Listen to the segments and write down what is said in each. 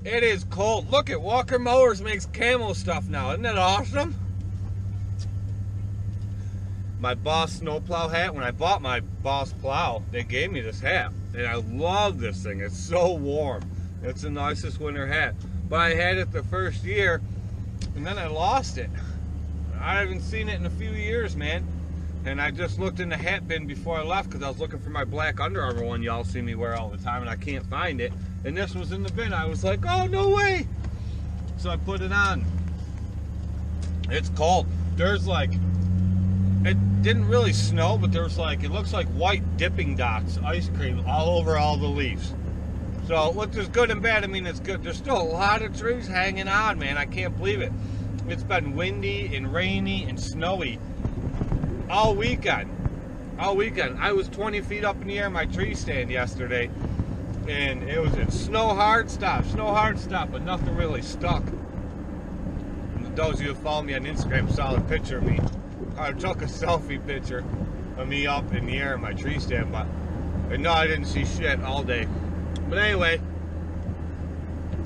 It is cold. Look at Walker Mowers makes camo stuff now. Isn't that awesome? My Boss snowplow hat. When I bought my Boss plow, they gave me this hat. And I love this thing. It's so warm. It's the nicest winter hat. But I had it the first year, and then I lost it. I haven't seen it in a few years, man. And I just looked in the hat bin before I left because I was looking for my black Under Armour one y'all see me wear all the time, and I can't find it. And this was in the bin. I was like, oh, no way. So I put it on. It's cold. There's like, it didn't really snow, but there's like, it looks like white dipping dots, ice cream, all over all the leaves. So what is good and bad, I mean, it's good. There's still a lot of trees hanging on, man. I can't believe it. It's been windy and rainy and snowy all weekend. All weekend. I was 20 feet up in the air in my tree stand yesterday, and it's snow hard stop, but nothing really stuck. And those of you who follow me on Instagram saw a picture of me. I took a selfie picture of me up in the air in my tree stand, but no, I didn't see shit all day. But anyway,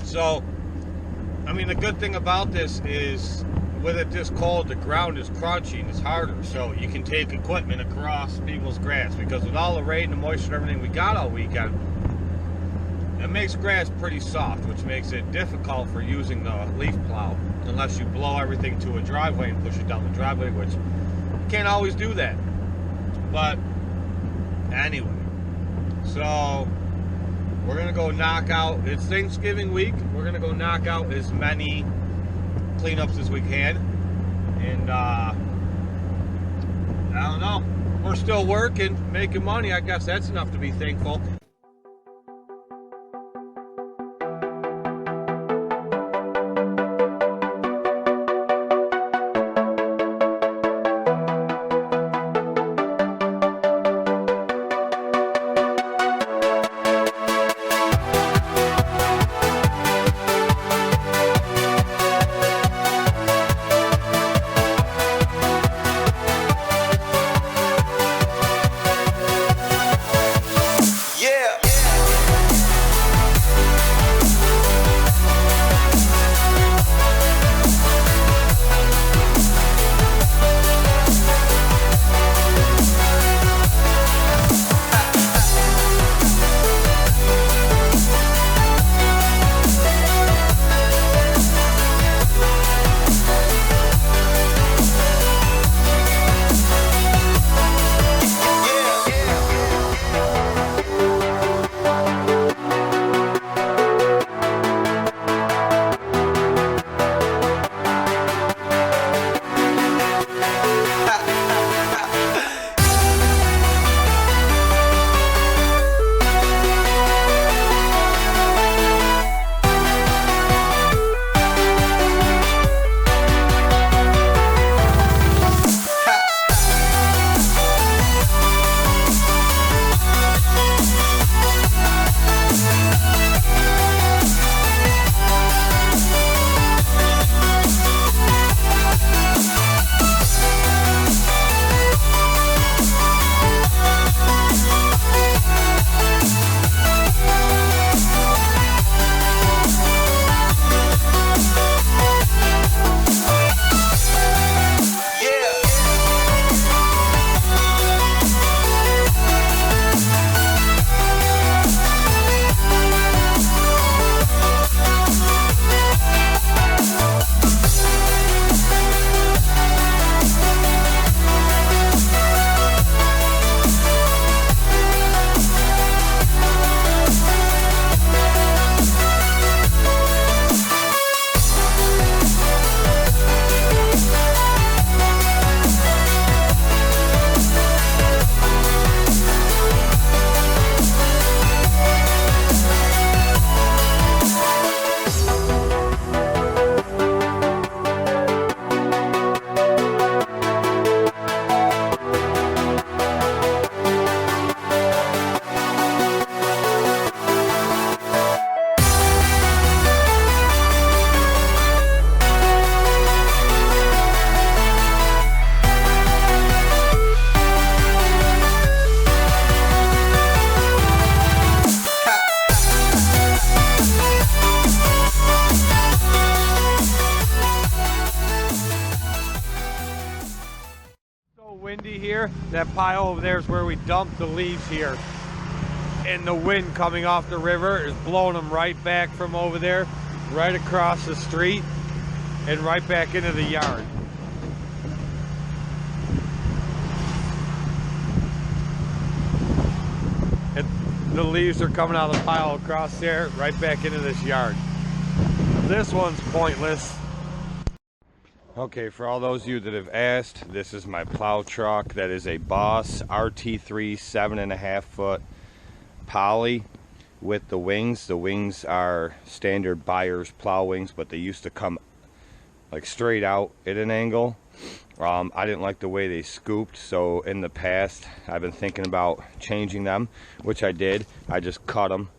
so, I mean, the good thing about this is, with it this cold, the ground is crunchy and it's harder, so you can take equipment across people's grass, because with all the rain and moisture and everything we got all weekend, it makes grass pretty soft, which makes it difficult for using the leaf plow, unless you blow everything to a driveway and push it down the driveway, which you can't always do that. But anyway, so we're gonna go knock out, it's Thanksgiving week, we're gonna go knock out as many cleanups as we can, and I don't know, we're still working, making money. I guess that's enough to be thankful. here, that pile over there is where we dump the leaves here. And the wind coming off the river is blowing them right back from over there, right across the street, and right back into the yard. And the leaves are coming out of the pile across there, right back into this yard. This one's pointless. Okay, for all those of you that have asked, this is my plow truck. That is a Boss RT3 7.5 foot poly with the wings. The wings are standard buyer's plow wings, but they used to come like straight out at an angle. I didn't like the way they scooped, so in the past I've been thinking about changing them, which I did. I just cut them,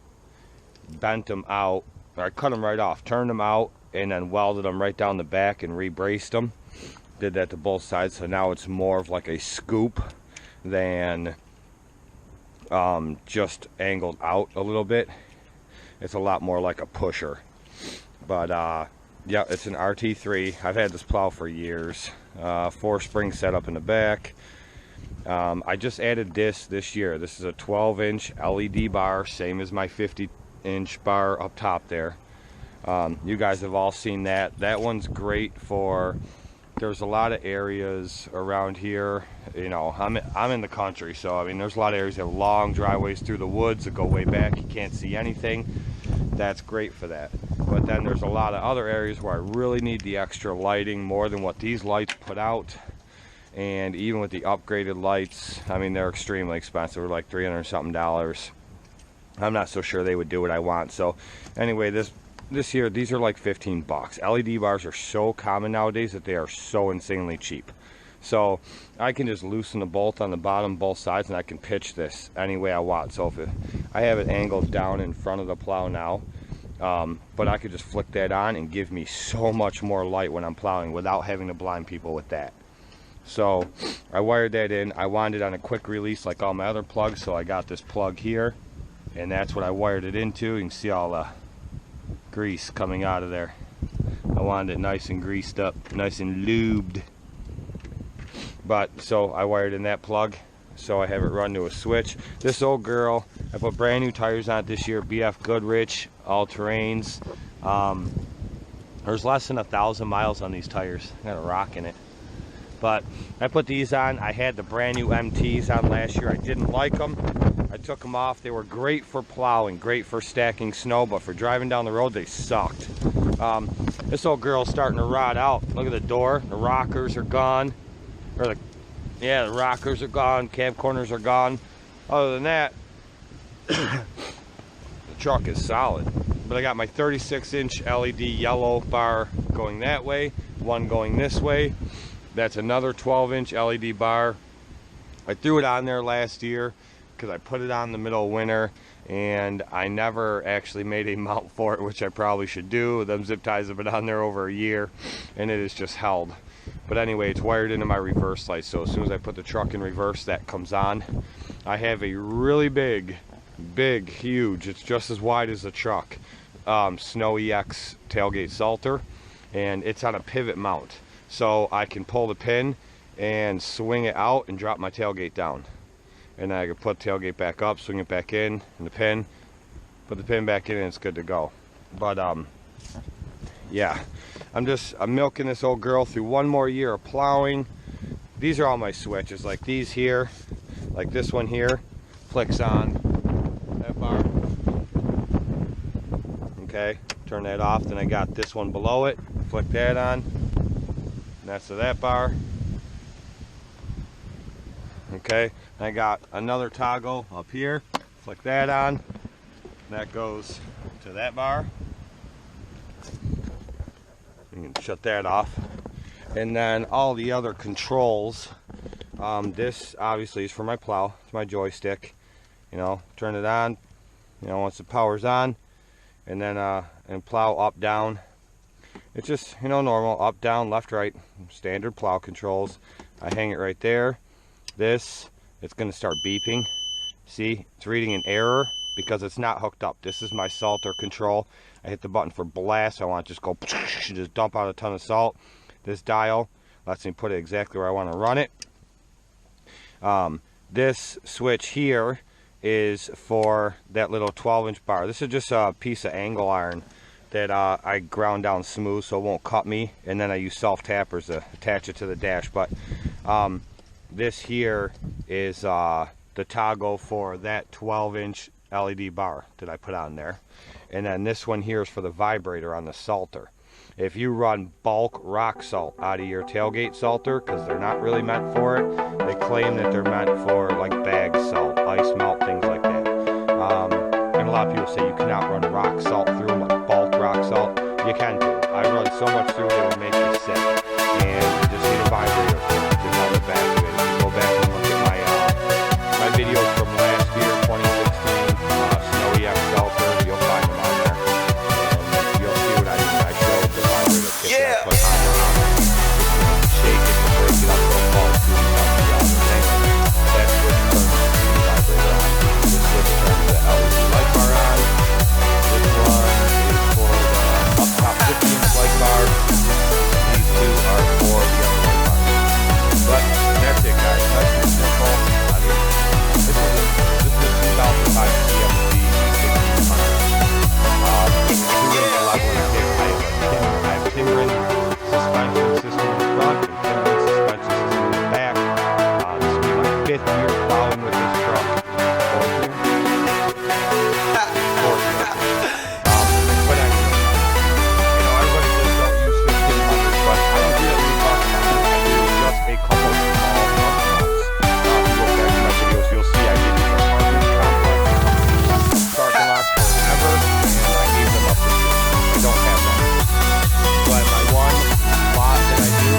bent them out, or I cut them right off, turned them out, and then welded them right down the back and re-braced them. Did that to both sides, so now it's more of like a scoop than just angled out a little bit. It's a lot more like a pusher. But yeah, it's an RT3. I've had this plow for years. 4 spring setup in the back. I just added this year. This is a 12-inch LED bar, same as my 50-inch bar up top there. You guys have all seen that. That one's great for, there's a lot of areas around here, you know, I'm in the country, so I mean there's a lot of areas that have long driveways through the woods that go way back, you can't see anything. That's great for that. But then there's a lot of other areas where I really need the extra lighting, more than what these lights put out. And even with the upgraded lights, I mean they're extremely expensive. They're like $300 something. I'm not so sure they would do what I want. So anyway, this year, these are like 15 bucks. LED bars are so common nowadays that they are so insanely cheap. So I can just loosen the bolt on the bottom, both sides, and I can pitch this any way I want. So if I have it angled down in front of the plow now, but I could just flick that on and give me so much more light when I'm plowing without having to blind people with that. So I wired that in. I wanted it on a quick release like all my other plugs, so I got this plug here, and that's what I wired it into. You can see all the grease coming out of there. I wanted it nice and greased up, nice and lubed. But so I wired in that plug, so I have it run to a switch. This old girl, I put brand new tires on it this year, BF Goodrich, all terrains. There's less than 1,000 miles on these tires. I got a rock in it. But I put these on. I had the brand new MTs on last year. I didn't like them. I took them off. They were great for plowing, great for stacking snow, but for driving down the road, they sucked. This old girl's starting to rot out. Look at the door. The rockers are gone. The rockers are gone. Cab corners are gone. Other than that, the truck is solid. But I got my 36-inch LED yellow bar going that way, one going this way. That's another 12-inch LED bar. I threw it on there last year because I put it on in the middle of winter, and I never actually made a mount for it, which I probably should do. Them zip ties have been on there over a year, and it is just held. But anyway, it's wired into my reverse light, so as soon as I put the truck in reverse, that comes on. I have a really big, huge, it's just as wide as the truck, Snow EX tailgate salter, and it's on a pivot mount. So I can pull the pin and swing it out and drop my tailgate down. And then I can put the tailgate back up, swing it back in, and the pin, put the pin back in, and it's good to go. But yeah, I'm milking this old girl through one more year of plowing. These are all my switches, like these here, like this one here, flicks on that bar. Okay, turn that off. Then I got this one below it, flick that on. And that's to that bar. Okay, I got another toggle up here, flick that on. That goes to that bar. You can shut that off. And then all the other controls. This obviously is for my plow. It's my joystick. You know, turn it on. You know, once the power's on, and then and plow up, down. It's just, you know, normal up, down, left, right, standard plow controls. I hang it right there. This, it's going to start beeping. See, it's reading an error because it's not hooked up. This is my salter control. I hit the button for blast. I want to just go, just dump out a ton of salt. This dial lets me put it exactly where I want to run it. This switch here is for that little 12-inch bar. This is just a piece of angle iron that I ground down smooth so it won't cut me, and then I use self-tappers to attach it to the dash. But this here is the toggle for that 12-inch LED bar that I put on there. And then this one here is for the vibrator on the salter. If you run bulk rock salt out of your tailgate salter, because they're not really meant for it, they claim that they're meant for like bag salt, ice melt, things like that. And a lot of people say you cannot run rock salt through them, like bulk rock salt. You can do. I run so much through it, it would make you sick. And you just need a vibrator to run the back of it. You go back and look at my videos from last year, 2016, Snowy X Salter. You'll find them on there. And you'll see what I mean. I showed the vibrator kit that I put on there. Shake it to break it up so it falls through the anyway, that's what turns the vibrator on. This switch turns the LED light bar on. This one is for the up top 15-inch light bar. These two are for the other light bar. But that's it, guys. Nice and simple. I mean, this is a 2005 CMC 1600. 2-inch leveling kit. I have Timrin suspension system in the front and Timrin suspension system in the back. This will be my 5th year plowing with this truck. 4th year? 4th year. But anyway, everybody says don't use 1500s, but I don't do that many trucks. I do just a couple of small truck trucks. If you look back in my videos, you'll see I did these apartment complex parking lots forever, and I gave them up to you. I don't have them. But my one lot that I do,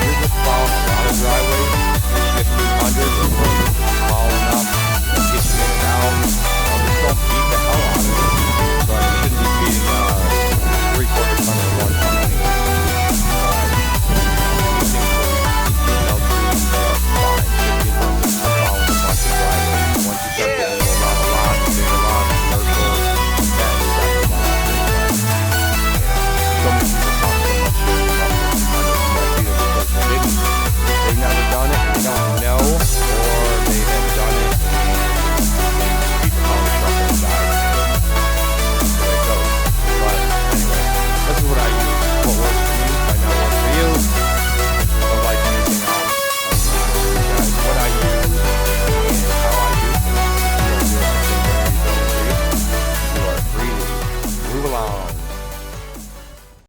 you're just plowing a lot of driveways, 1500s, and we're small enough to get you in and out. Just don't beat the hell out of it. But you shouldn't be beating 3/4 ton or 1 ton anyway. Once you start getting a lot of lots, bigger lots, commercial, then you got the lots. So many people talk so much shit about 1500s because they've never done it, and they don't know, or they have done it and beat the power truck and die. That's the way it goes. But anyway, this is what I use. What works for me might not work for you. But like anything else, guys, what I use and how I use it. If you are doing something very, very free, you are free to move along.